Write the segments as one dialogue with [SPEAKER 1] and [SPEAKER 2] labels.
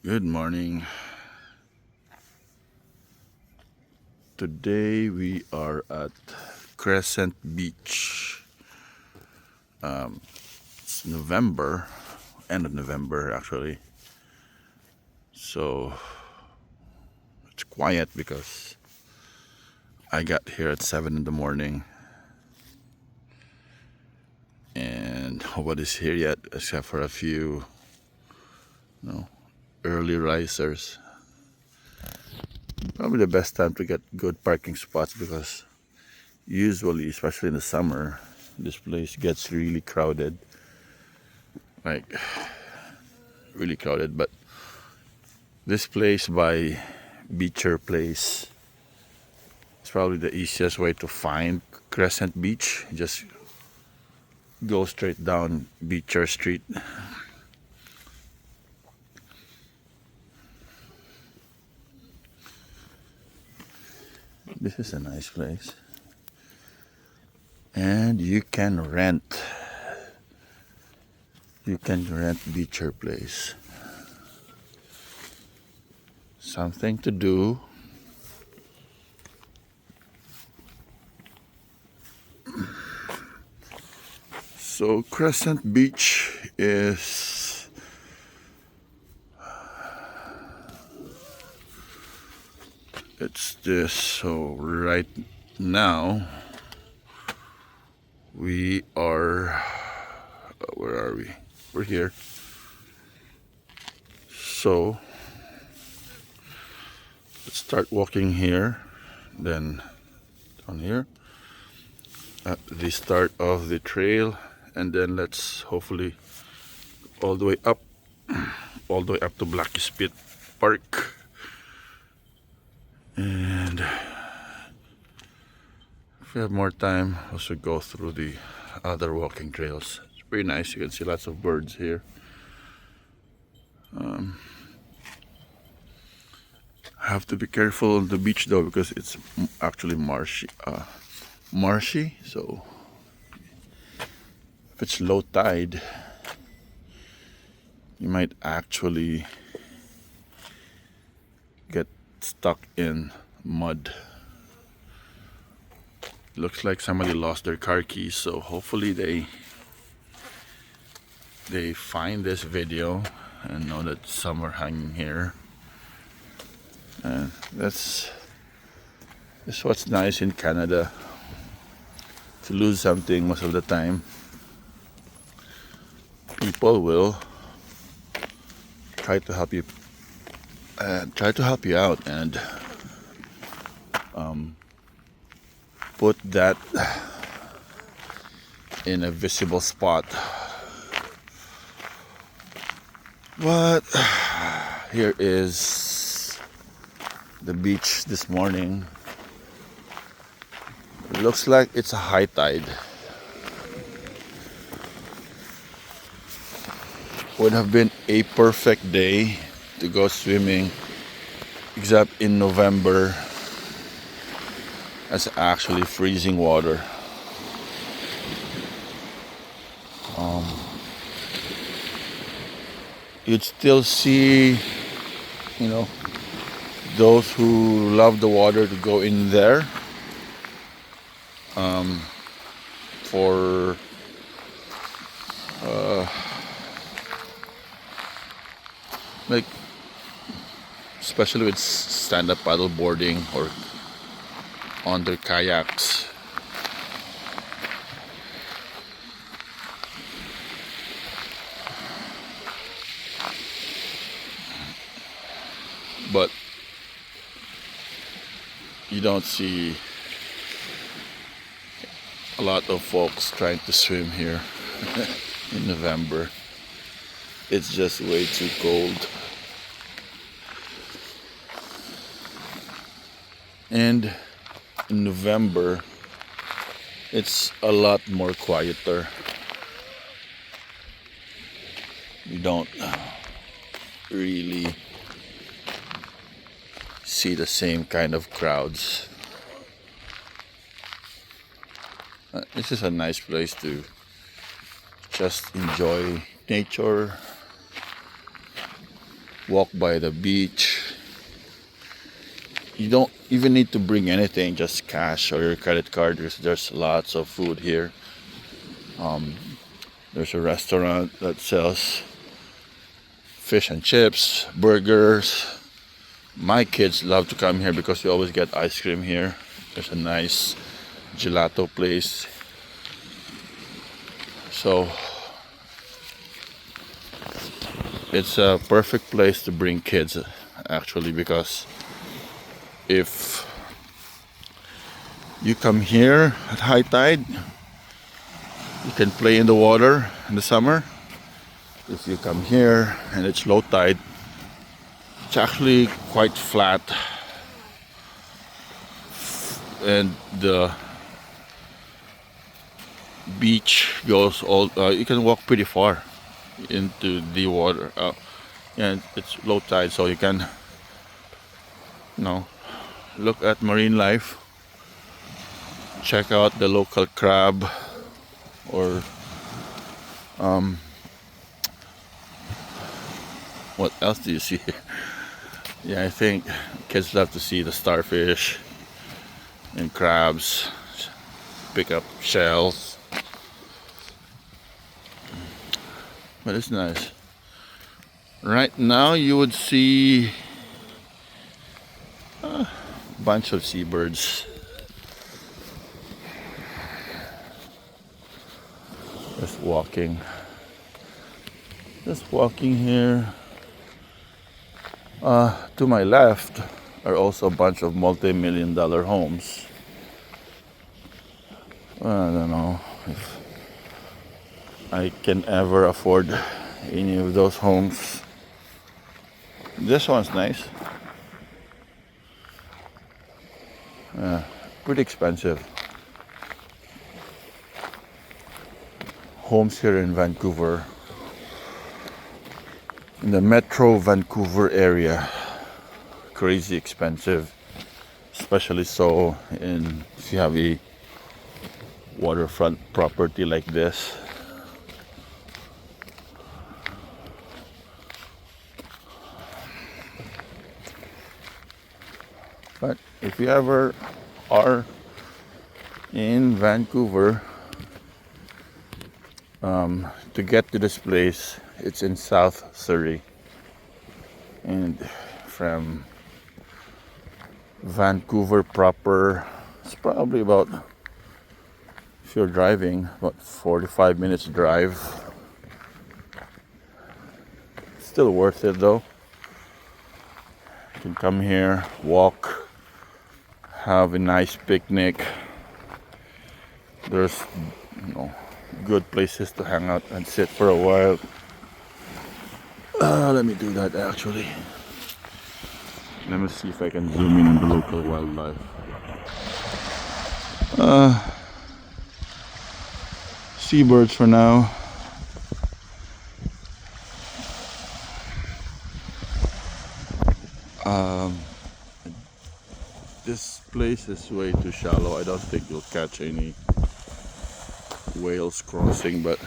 [SPEAKER 1] Good morning. Today we are at Crescent Beach. It's November, end of November actually. So it's quiet because I got here at 7 in the morning and nobody's here yet except for a few, early risers. Probably the best time to get good parking spots because usually, especially in the summer, this place gets really crowded. Like really crowded, but this place by Beecher Place is probably the easiest way to find Crescent Beach. Just go straight down Beecher Street. This is a nice place. And you can rent Beecher Place. Something to do. So Crescent Beach is it's this. So right now we are where are we? We're here. So let's start walking here, then down here at the start of the trail, and then let's hopefully all the way up to Black Spit Park. And if we have more time, we should go through the other walking trails. It's pretty nice. You can see lots of birds here. I have to be careful on the beach though because it's actually marshy. So if it's low tide, you might actually get stuck in mud. Looks like somebody lost their car keys, so hopefully they find this video and know that some are hanging here. And that's what's nice in Canada. To lose something most of the time, people will try to help you out and put that in a visible spot. But here is the beach this morning. It looks like it's a high tide. Would have been a perfect day to go swimming, except in November. It's actually freezing water. You'd still see, those who love the water to go in there for like especially with stand-up paddle boarding or on their kayaks. But you don't see a lot of folks trying to swim here in November. It's just way too cold. And in November, it's a lot more quieter. You don't really see the same kind of crowds. This is a nice place to just enjoy nature, walk by the beach. You don't even need to bring anything, just cash or your credit card. There's lots of food here. There's a restaurant that sells fish and chips, burgers. My kids love to come here because we always get ice cream here. There's a nice gelato place. So it's a perfect place to bring kids, actually, because if you come here at high tide, you can play in the water in the summer. If you come here and it's low tide, it's actually quite flat, and the beach goes all you can walk pretty far into the water, and it's low tide, so you can look at marine life, check out the local crab, or what else do you see? Yeah, I think kids love to see the starfish and crabs, pick up shells. But it's nice. Right now you would see a bunch of seabirds. Just walking here. To my left are also a bunch of multi-million-dollar homes. I don't know if I can ever afford any of those homes. This one's nice. Pretty expensive. Homes here in Vancouver, in the Metro Vancouver area, crazy expensive, especially so if you have a waterfront property like this. But if you ever are in Vancouver, to get to this place, it's in South Surrey, and from Vancouver proper, it's probably about, if you're driving, about 45 minutes drive. Still worth it though. You can come here, walk, have a nice picnic. There's good places to hang out and sit for a while. Let me do that actually. Let me see if I can zoom in on the local wildlife. Seabirds for now. This place is way too shallow. I don't think you'll catch any whales crossing, but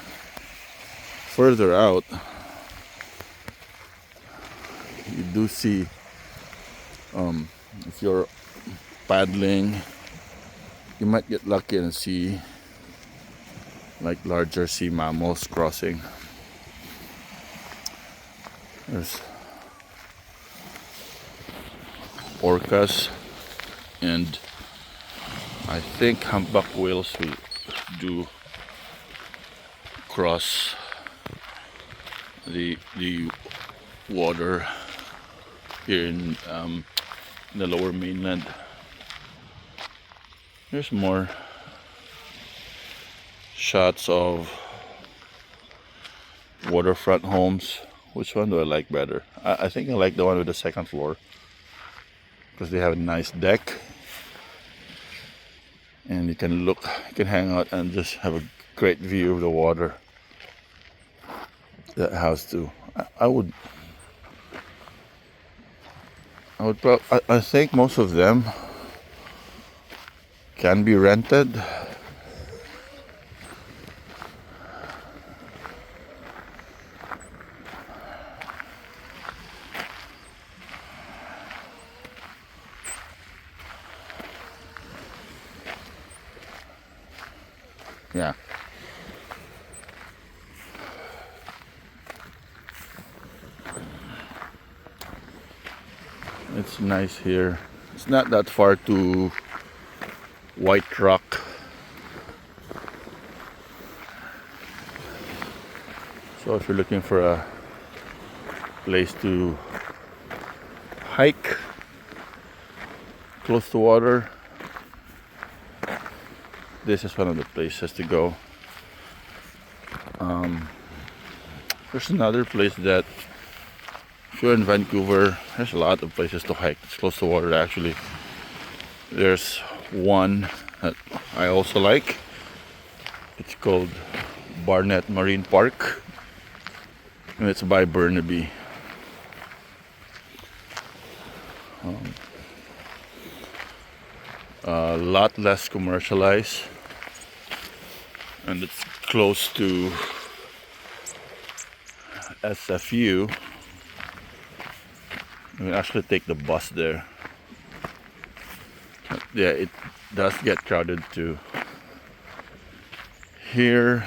[SPEAKER 1] further out you do see, if you're paddling, you might get lucky and see like larger sea mammals crossing. There's orcas, and I think humpback whales will do cross the water here in the lower mainland. There's more shots of waterfront homes. Which one do I like better? I think I like the one with the second floor, because they have a nice deck and you can hang out and just have a great view of the water. That house too. I think most of them can be rented. It's nice here. It's not that far to White Rock. So if you're looking for a place to hike close to water, this is one of the places to go. There's another place that, if you're in Vancouver, there's a lot of places to hike. It's close to water actually. There's one that I also like. It's called Barnett Marine Park, and it's by Burnaby. A lot less commercialized, and it's close to SFU. You can actually take the bus there. Yeah, it does get crowded too. Here,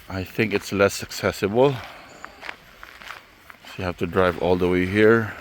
[SPEAKER 1] I think it's less accessible. So you have to drive all the way here.